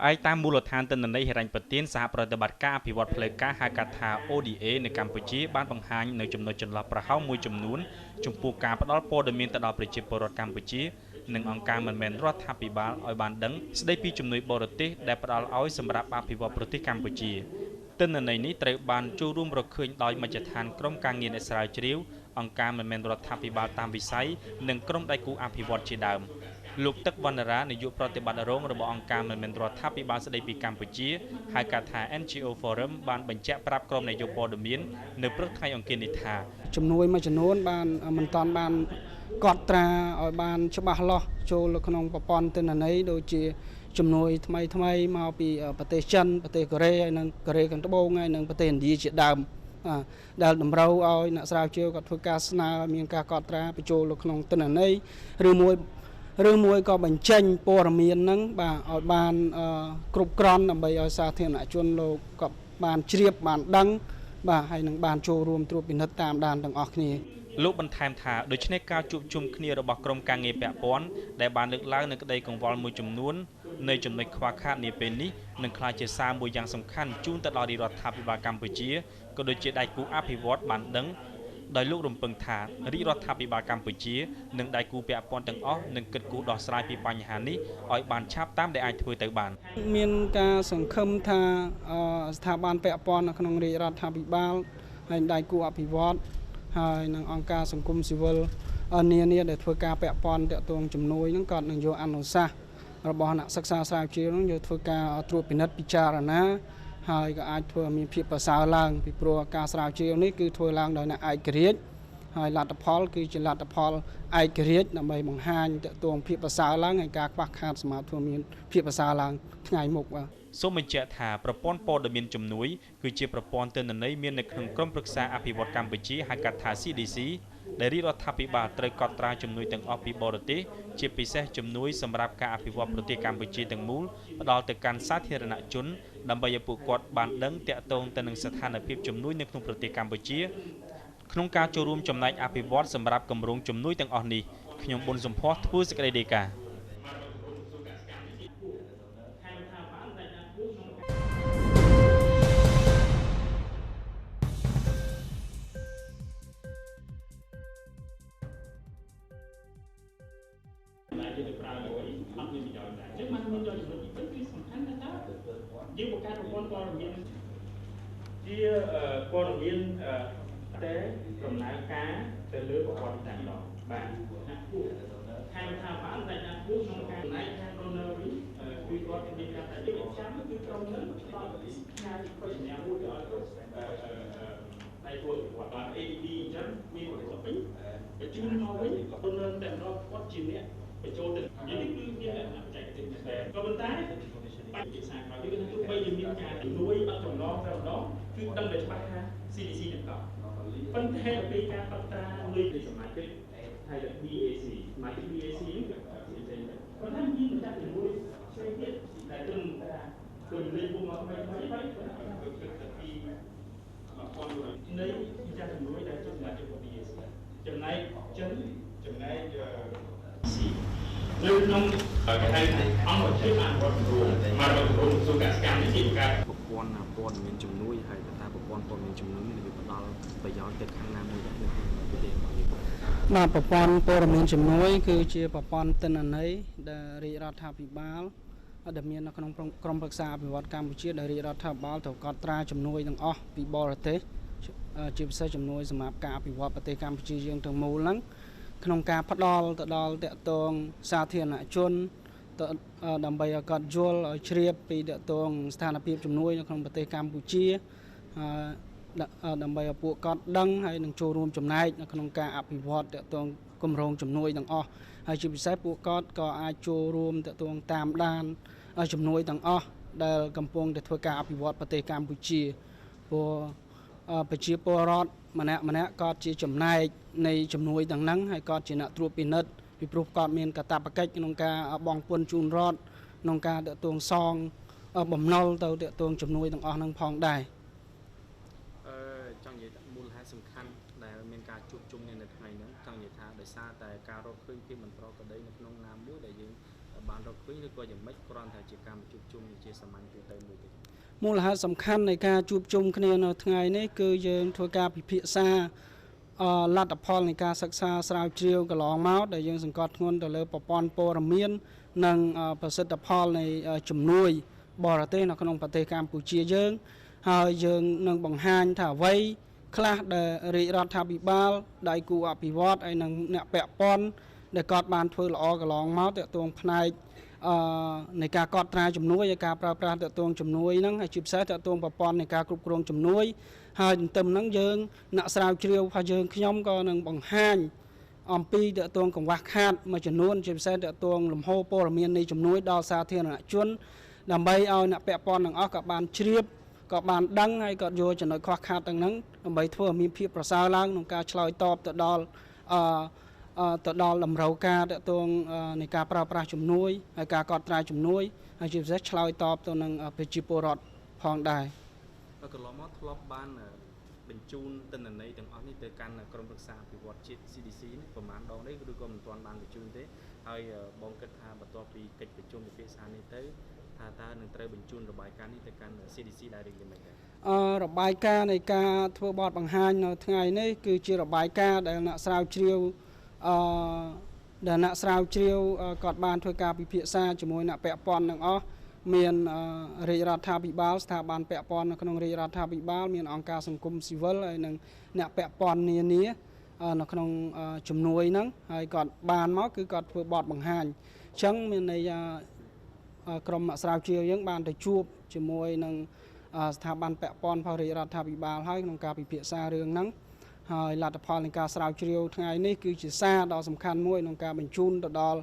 ឯតាមមូលដ្ឋានទិន្នន័យហិរញ្ញប្បទានសហប្រតិបត្តិការអភិវឌ្ឍផ្លូវការហៅកាត់ថា ODA នៅកម្ពុជាបានបង្ហាញនៅចំណុចចន្លោះប្រហោងមួយចំនួនចំពោះការផ្តល់ព័ត៌មានទៅដល់ប្រជាពលរដ្ឋកម្ពុជានិងអង្គការមិនមែនរដ្ឋាភិបាលឲ្យបានដឹងស្ដីពីជំនួយបរទេសដែលផ្តល់ឲ្យសម្រាប់អភិវឌ្ឍប្រទេសកម្ពុជាទិន្នន័យនេះត្រូវបានចូលរួមរកឃើញដោយមជ្ឈដ្ឋានក្រុមការងារអ្នកស្រាវជ្រាវអង្គការមិនមែនរដ្ឋាភិបាលតាមវិស័យនិងក្រុមដៃគូអភិវឌ្ឍជាដើមលោកទឹកវណ្ណរានាយកប្រតិបត្តិរងរបស់អង្គការមិនមែនរដ្ឋាភិបាលស្ដីពីកម្ពុជាហៅកាត់ថា NGO Forum បានបញ្ជាក់ប្រាប់ក្រុមនាយកព័ត៌មាននៅព្រឹកថ្ងៃអង្គារនេះថាជំនួយមួយចំនួនបានមិនតាន់បានកត់ត្រាឲ្យបានច្បាស់លាស់ចូលក្នុងប្រព័ន្ធទិន្នន័យដូចជាជំនួយថ្មីមកពីប្រទេសចិនប្រទេសកូរ៉េហើយនិងកូរ៉េខាងត្បូងហើយនិងប្រទេសឥណ្ឌាជាដើមដែលតម្រូវឲ្យអ្នកស្រាវជ្រាវគាត់ធ្វើការស្នើមានការកត់ត្រាបញ្ចូលក្នុងទិន្នន័យឬមួយក៏បញ្ចេញព័ត៌មានហ្នឹងបាទឲ្យបានគ្រប់គ្រាន់ដើម្បីឲ្យសាធារណជនលោកក៏បានជ្រាបបានដឹងបាទហើយនឹងបានចូលរួមត្រួតពិនិត្យតាមដានទាំងអស់គ្នាលោកបន្ថែមថាដូច្នេះការជួបជុំគ្នារបស់ក្រុមការងារពាក់ព័ន្ធដែលបានលើកឡើងនៅក្តីកង្វល់មួយចំនួននៃចំណុចខ្វះខាតនាពេលនេះនឹងក្លាយជាសារមួយយ៉ាងសំខាន់ជូនទៅដល់រដ្ឋាភិបាលកម្ពុជាក៏ដូចជាដៃគូអភិវឌ្ឍបានដឹងដោយលោករំពឹងថារដ្ឋាភិបាលកម្ពុជានិងដៃគូពាក់ព័ន្ធទាំងអស់នឹងគិតគូរដោះស្រាយពីបញ្ហានេះឲ្យបានឆាប់តាមដែលអាចធ្វើទៅបានមានការសង្ឃឹមថាស្ថាប័នពាក់ព័ន្ធនៅក្នុងរាជរដ្ឋាភិបាលហើយដៃគូអភិវឌ្ឍហើយនឹងអង្គការសង្គមស៊ីវិលនានាដែលធ្វើការពាក់ព័ន្ធទាក់ទងជំនួយហ្នឹងក៏នឹងយកអនុសាសន៍របស់អ្នកសិក្សាស្រាវជ្រាវហ្នឹងយកធ្វើការត្រួតពិនិត្យពិចារណាហើយក៏អាចធ្វើឲ្យមានភាពប្រសើរឡើងពីព្រោះការស្រាវជ្រាវនេះគឺធ្វើឡើងដោយអ្នកឯករាជ្យហើយលទ្ធផលគឺជាលទ្ធផលឯករាជ្យដើម្បីបង្ហាញទាក់ទងភាពប្រសើរឡើងហើយការខ្វះខាតសមត្ថភាពមានភាពប្រសើរឡើងថ្ងៃមុខបាទសូមបញ្ជាក់ថាប្រព័ន្ធព័ត៌មានជំនួយគឺជាប្រព័ន្ធទិន្នន័យមាននៅក្នុងក្រុមប្រឹក្សាអភិវឌ្ឍកម្ពុជាហៅកាត់ថា CDC ដែលរដ្ឋាភិបាលត្រូវកត់ត្រាជំនួយទាំងអស់ពីបរទេសជាពិសេសជំនួយសម្រាប់ការអភិវឌ្ឍប្រទេសកម្ពុជាទាំងមូលផ្ដល់ទៅកាន់សាធារណជនដើម្បីឲ្យពួកគាត់បានដឹងទាក់ទងទៅនឹងស្ថានភាពជំនួយនៅក្នុងប្រទេសកម្ពុជាក្នុងការចូលរួមចំណែកអភិវឌ្ឍសម្រាប់គម្រោងជំនួយទាំងអស់នេះខ្ញុំប៊ុនសំភ័សធ្វើសេចក្តីរាយការណ៍ជាទៅប្រើលុយអត់មានប្រយោជន៍ដែរអញ្ចឹងបានមានយកចំណុចទី2គឺសំខាន់ណាស់តើយើងបង្កើតប្រព័ន្ធព័ត៌មានជាព័ត៌មានតែដំណើរការទៅលើប្រព័ន្ធតែម្ដងបាទខាងថាបានតែថាគូក្នុងការចំណាយខាងក្រុមនៅវិញគឺគាត់មានការតែយើងចាំគឺក្រុមនឹងផ្ដល់ផ្សាយបរិញ្ញាមួយឲ្យដៃគូគាត់បាន ADD អញ្ចឹងមានគាត់វិញបញ្ជូនមកវិញក្រុមនៅតែម្ដងគាត់ជាអ្នកបញ្ចូលទៅនេះគឺមានលក្ខណៈបច្ចេកទេសតែក៏ប៉ុន្តែបញ្ជាសាក្រោយគឺទោះបីជាមានការជំនួយអត់ចំណងតែម្ដងគឺដឹងតែច្បាស់ថា CDC នឹងកោប៉ុន្តែពេលការកត់ត្រាលុយពីសមាជិកហើយ BAC សមាជិក BAC នេះគឺប៉ុន្តែមានម្ចាស់ជំនួយផ្សេងទៀតដែលត្រឹមថាដូចលេខពុំមកថ្មីហើយគឺទៅពីព័ន្ធនៃម្ចាស់ជំនួយដែលជាសមាជិក BAC ចំណែកចិនចំណែកនៅក្នុងគេហៅអង្គភាពអនុវត្តគម្រោងមករបស់គម្រោងសុខកម្មនេះជាការប្រព័ន្ធព័ត៌មានជំនួយហើយថាប្រព័ន្ធព័ត៌មានជំនួយនេះវាផ្ដល់ប្រយោជន៍ទៅខាងណាមួយដែរនៅក្នុងប្រទេសរបស់យើងបាទប្រព័ន្ធព័ត៌មានជំនួយគឺជាប្រព័ន្ធទិន្នន័យដែលរាជរដ្ឋាភិបាលដែលមាននៅក្នុងក្រមប្រឹក្សាអភិវឌ្ឍកម្ពុជាដែលរាជរដ្ឋាភិបាលត្រូវកត់ត្រាជំនួយទាំងអស់ពីបរទេសជាពិសេសជំនួយសម្រាប់ការអភិវឌ្ឍប្រទេសកម្ពុជាយើងទាំងមូលហ្នឹងក្នុងការផ្ដល់ទៅដល់តាក់ទងសាធារណជនដើម្បីឲ្យគាត់យល់ឲ្យជ្រាបពីតាក់ទងស្ថានភាពជំនួយនៅក្នុងប្រទេសកម្ពុជាដើម្បីឲ្យពួកគាត់ដឹងហើយនឹងចូលរួមចំណែកនៅក្នុងការអភិវឌ្ឍតាក់ទងគម្រោងជំនួយទាំងអស់ហើយជាពិសេសពួកគាត់ក៏អាចចូលរួមតាក់ទងតាមដានជំនួយទាំងអស់ដែលកំពុងតែធ្វើការអភិវឌ្ឍប្រទេសកម្ពុជាព្រោះប្រជាពលរដ្ឋម្នាក់គាត់ជាចំណែកនៃជំនួយទាំងហ្នឹងហើយគាត់ជាអ្នកត្រួតពិនិត្យពីព្រោះគាត់មានកាតព្វកិច្ចក្នុងការបង់ពន្ធជូនរដ្ឋក្នុងការតាក់ទងសងបំណុលទៅតាក់ទងជំនួយទាំងអស់ហ្នឹងផងដែរចង់និយាយថាមូលហេតុសំខាន់ដែលមានការជួបជុំនៅថ្ងៃហ្នឹងចង់និយាយថាដោយសារតែការរកឃើញភាពមិនប្រក្រតីនៅក្នុងណាមួយដែលយើង បានរកឃើញឬក៏យ៉ាងម៉េចគ្រាន់តែជាការជួបជុំជាសាមញ្ញទូទៅមួយទេមូលហេតុសំខាន់នៃការជួបជុំគ្នានៅថ្ងៃនេះគឺយើងធ្វើការពិភាក្សាលទ្ធផលនៃការសិក្សាស្រាវជ្រាវកន្លងមកដែលយើងសង្កត់ធ្ងន់ទៅលើប្រព័ន្ធព័ត៌មាននិងប្រសិទ្ធផលនៃជំនួយបរទេសនៅក្នុងប្រទេសកម្ពុជាយើងហើយយើងនឹងបង្ហាញថាអ្វីខ្លះដែលរាជរដ្ឋាភិបាលដៃគូអភិវឌ្ឍន៍ហើយនិងអ្នកពាក់ព័ន្ធដែលគាត់បានធ្វើល្អកន្លងមកទាក់ទងផ្នែកនៃការកត់ត្រាជំនួយហើយការប្រើប្រាស់ទាក់ទងជំនួយហ្នឹងហើយជាពិសេសទាក់ទងប្រព័ន្ធនៃការគ្រប់គ្រងជំនួយហើយទន្ទឹមហ្នឹងយើងអ្នកស្រាវជ្រាវរបស់យើងខ្ញុំក៏នឹងបង្ហាញអំពីទាក់ទងកង្វះខាតមួយចំនួនជាពិសេសទាក់ទងលំហូរព័ត៌មាននៃជំនួយដល់សាធារណជនដើម្បីឲ្យអ្នកពាក់ព័ន្ធទាំងអស់ក៏បានជ្រាបក៏បានដឹងហើយក៏យកចំណុចខ្វះខាតទាំងហ្នឹងដើម្បីធ្វើឲ្យមានភាពប្រសើរឡើងក្នុងការឆ្លើយតបទៅដល់តម្រូវការទាក់ទងនៃការប្រើប្រាស់ជំនួយហើយការកត់ត្រាជំនួយហើយជាពិសេសឆ្លើយតបទៅនឹងប្រជាពលរដ្ឋផងដែរកន្លងមកធ្លាប់បានបញ្ជូនទិន្នន័យទាំងអស់នេះទៅកាន់ក្រុមប្រឹក្សាអភិវឌ្ឍជាតិ CDC នេះប្រហែលដងទេឬក៏មិនទាន់បានបញ្ជូនទេហើយបងគិតថាបន្ទាប់ពីកិច្ចប្រជុំពិភាក្សានេះទៅថាតើនឹងត្រូវបញ្ជូនរបាយការណ៍នេះទៅកាន់ CDC ដែរឬយ៉ាងម៉េចដែររបាយការណ៍នៃការធ្វើបទបង្ហាញនៅថ្ងៃនេះគឺជារបាយការណ៍ដែលអ្នកស្រាវជ្រាវគាត់បានធ្វើការពិភាក្សាជាមួយអ្នកពាក់ព័ន្ធទាំងអស់មានរាជរដ្ឋាភិបាលស្ថាប័នពាក់ព័ន្ធនៅក្នុងរាជរដ្ឋាភិបាលមានអង្គការសង្គមស៊ីវិលហើយនិងអ្នកពាក់ព័ន្ធនានានៅក្នុងជំនួយហ្នឹងហើយគាត់បានមកគឺគាត់ធ្វើបទបង្ហាញអញ្ចឹងមានន័យក្រុមអ្នកស្រាវជ្រាវយើងបានទៅជួបជាមួយនឹងស្ថាប័នពាក់ព័ន្ធផងរាជរដ្ឋាភិបាលហើយក្នុងការពិភាក្សារឿងហ្នឹងហើយលទ្ធផលនៃការស្រាវជ្រាវថ្ងៃនេះគឺជាសារដ៏សំខាន់មួយក្នុងការបញ្ជូនទៅដល់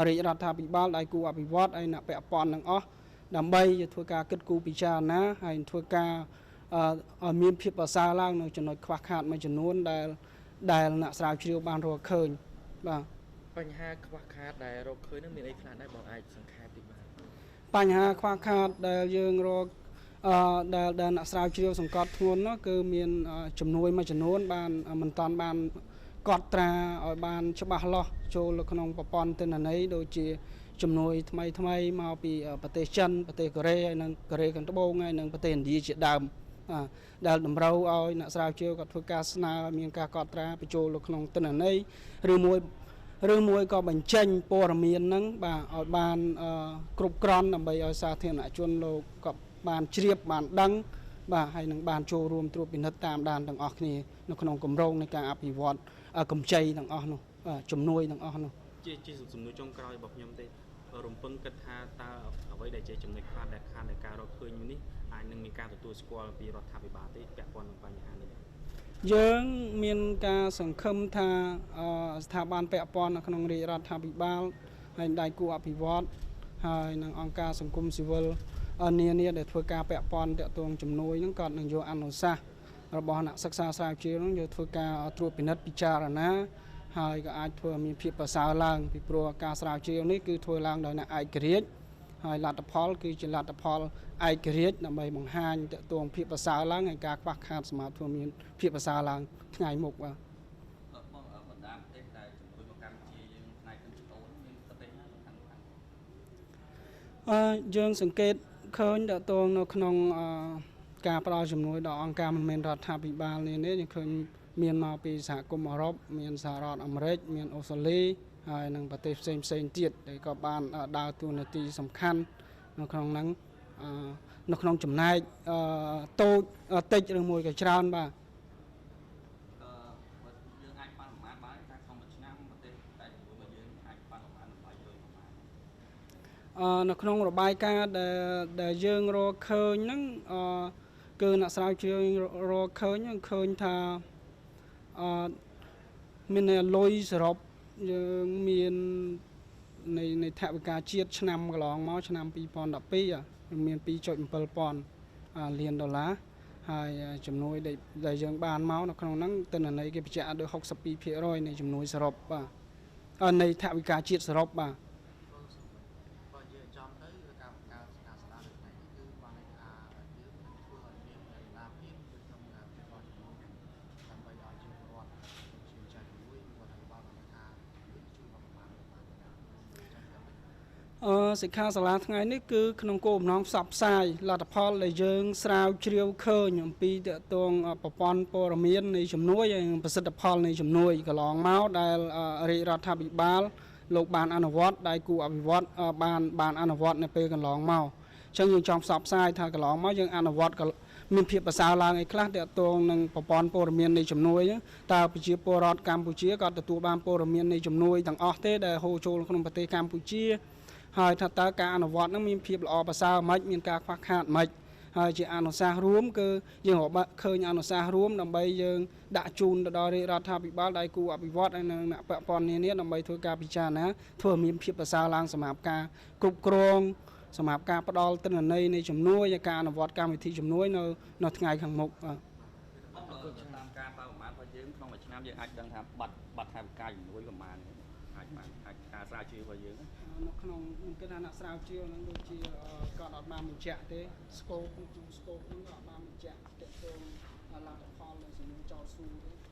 រាជរដ្ឋាភិបាលដៃគូអភិវឌ្ឍន៍ហើយអ្នកពាក់ព័ន្ធទាំងអស់ដើម្បីធ្វើការគិតគូរពិចារណាហើយធ្វើការឲ្យមានភាពប្រសើរឡើងនៅចំណុចខ្វះខាតមួយចំនួនដែលអ្នកស្រាវជ្រាវបានរកឃើញបាទបញ្ហាខ្វះខាតដែលរកឃើញនឹងមានអីខ្លះដែរបងអាចសង្ខេបតិចបានបញ្ហាខ្វះខាតដែលយើងរកដែលអ្នកស្រាវជ្រាវសង្កត់ធ្ងន់នោះគឺមានជំនួយមួយចំនួនបានមិនតាន់បានកត់ត្រាឲ្យបានច្បាស់លាស់ចូលក្នុងប្រព័ន្ធទិន្នន័យដូចជាជំនួយថ្មីមកពីប្រទេសចិនប្រទេសកូរ៉េហើយនិងកូរ៉េខាងត្បូងហើយនិងប្រទេសឥណ្ឌាជាដើមដែលតម្រូវឲ្យអ្នកស្រាវជ្រាវគាត់ធ្វើការស្នើឲ្យមានការកត់ត្រាបញ្ចូលនៅក្នុងទិន្នន័យឬមួយក៏បញ្ចេញព័ត៌មានហ្នឹងបាទឲ្យបានគ្រប់គ្រាន់ដើម្បីឲ្យសាធារណជនលោកក៏បានជ្រាបបានដឹងបាទហើយនឹងបានចូលរួមត្រួតពិនិត្យតាមដានទាំងអស់គ្នានៅក្នុងគម្រោងនៃការអភិវឌ្ឍកម្ចីទាំងអស់នោះជំនួយទាំងអស់នោះជាសំណួរចុងក្រោយរបស់ខ្ញុំទេរំពឹងគិតថាតើអ្វីដែលជាចំណុចខាតដែលការរកឃើញនេះអាចនឹងមានការទទួលស្គាល់ពីរដ្ឋាភិបាលទេពាក់ព័ន្ធនឹងបញ្ហានេះយើងមានការសង្ឃឹមថាស្ថាប័នពាក់ព័ន្ធនៅក្នុងរាជរដ្ឋាភិបាលហើយដៃគូអភិវឌ្ឍន៍ហើយនិងអង្គការសង្គមស៊ីវិលនានាដែលធ្វើការពាក់ព័ន្ធទាក់ទងជំនួយហ្នឹងក៏នឹងយកអនុសាសន៍របស់អ្នកសិក្សាស្រាវជ្រាវហ្នឹងយកធ្វើការត្រួតពិនិត្យពិចារណាហើយក៏អាចធ្វើឲ្យមានភាពប្រសើរឡើងពីព្រោះការស្រាវជ្រាវនេះគឺធ្វើឡើងដោយអ្នកឯករាជ្យហើយលទ្ធផលគឺជាលទ្ធផលឯករាជ្យដើម្បីបង្ហាញទាក់ទងភាពប្រសើរឡើងហើយការខ្វះខាតសម្រាប់ធ្វើមានភាពប្រសើរឡើងថ្ងៃមុខបាទបងបណ្ដាប្រទេសដែលជំនួយមកកម្ពុជាយើងផ្នែកកណ្ដោមានប្រទេសណាសំខាន់យើងសង្កេតឃើញទាក់ទងនៅក្នុងការផ្ដល់ជំនួយដល់អង្គការមិនមែនរដ្ឋាភិបាលនេះយើងឃើញមានមកពីសហគមន៍អឺរ៉ុបមានសហរដ្ឋអាមេរិកមានអូស្ត្រាលីហើយនិងប្រទេសផ្សេងទៀតដែលក៏បានដើរតួនាទីសំខាន់នៅក្នុងហ្នឹងនៅក្នុងចំណែកតូចតិចឬមួយក៏ច្រើនបាទយើងអាចបានប្រមាណបានថាក្នុងមួយឆ្នាំប្រទេសតែជាមួយយើងអាចបានប្រមាណបាយលុយប្រមាណនៅក្នុងរបាយការណ៍ដែលយើងរកឃើញហ្នឹងគឺអ្នកស្រាវជ្រាវរកឃើញថាមានលុយសរុបយើងមាននៃថវិកាជាតិឆ្នាំកន្លងមកឆ្នាំ2012មាន 2.7 លានដុល្លារហើយជំនួយដែលយើងបានមកនៅក្នុងហ្នឹងទិន្នន័យគេបញ្ជាក់ដល់ 62% នៃជំនួយសរុបបាទនៃថវិកាជាតិសរុបបាទបើនិយាយចំទៅការស្ដារនៅថ្ងៃនេះគឺបានន័យថាយើងនឹងធ្វើឲ្យមានលាភភាពក្នុងការផ្ដល់ជំនួយដើម្បីឲ្យជីវរដ្ឋជាចាស់មួយគាត់បានថាជួយបានប្រមាណ សិក្ខាសាលាថ្ងៃនេះគឺក្នុងគោលបំណងផ្សព្វផ្សាយលទ្ធផលដែលយើងស្រាវជ្រាវឃើញអំពីតកតងប្រព័ន្ធព័ត៌មាននៃជំនួយហើយប្រសិទ្ធផលនៃជំនួយកន្លងមកដែលរាជរដ្ឋាភិបាលលោកបានអនុវត្តដៃគូអភិវឌ្ឍបានអនុវត្តនៅពេលកន្លងមកអញ្ចឹងយើងចង់ផ្សព្វផ្សាយថាកន្លងមកយើងអនុវត្តមានភាពប្រសើរឡើងឯខ្លះតកតងនឹងប្រព័ន្ធព័ត៌មាននៃជំនួយតើប្រជាពលរដ្ឋកម្ពុជាក៏ទទួលបានព័ត៌មាននៃជំនួយទាំងអស់ទេដែលហូរចូលក្នុងប្រទេសកម្ពុជាហើយថាតើការអនុវត្តនឹងមានភាពល្អប្រសើរមិនមានការខ្វះខាតមិនហើយជាអនុសាសន៍រួមគឺយើងរកឃើញអនុសាសន៍រួមដើម្បីយើងដាក់ជូនទៅដល់រាជរដ្ឋាភិបាលដៃគូអភិវឌ្ឍហើយនិងអ្នកពាក់ព័ន្ធនានាដើម្បីធ្វើការពិចារណាធ្វើឲ្យមានភាពប្រសើរឡើងសម្រាប់ការគ្រប់គ្រងសម្រាប់ការផ្ដល់ទិន្នន័យនៃជំនួយនិងការអនុវត្តកម្មវិធីជំនួយនៅថ្ងៃខាងមុខតាមការបើប្រមាណរបស់យើងក្នុងមួយឆ្នាំយើងអាចដឹងថាបាត់ថវិកាជំនួយប្រមាណអាចការស្រាវជ្រាវរបស់យើងនៅក្នុងគឺថាអ្នកស្រាវជ្រាវហ្នឹងដូចជាគាត់អត់បានបញ្ជាក់ទេស្កូបក្នុងស្កូបហ្នឹងក៏អត់បានបញ្ជាក់ទាក់ទងលទ្ធផលនៃសំណួរចោលសួរទេ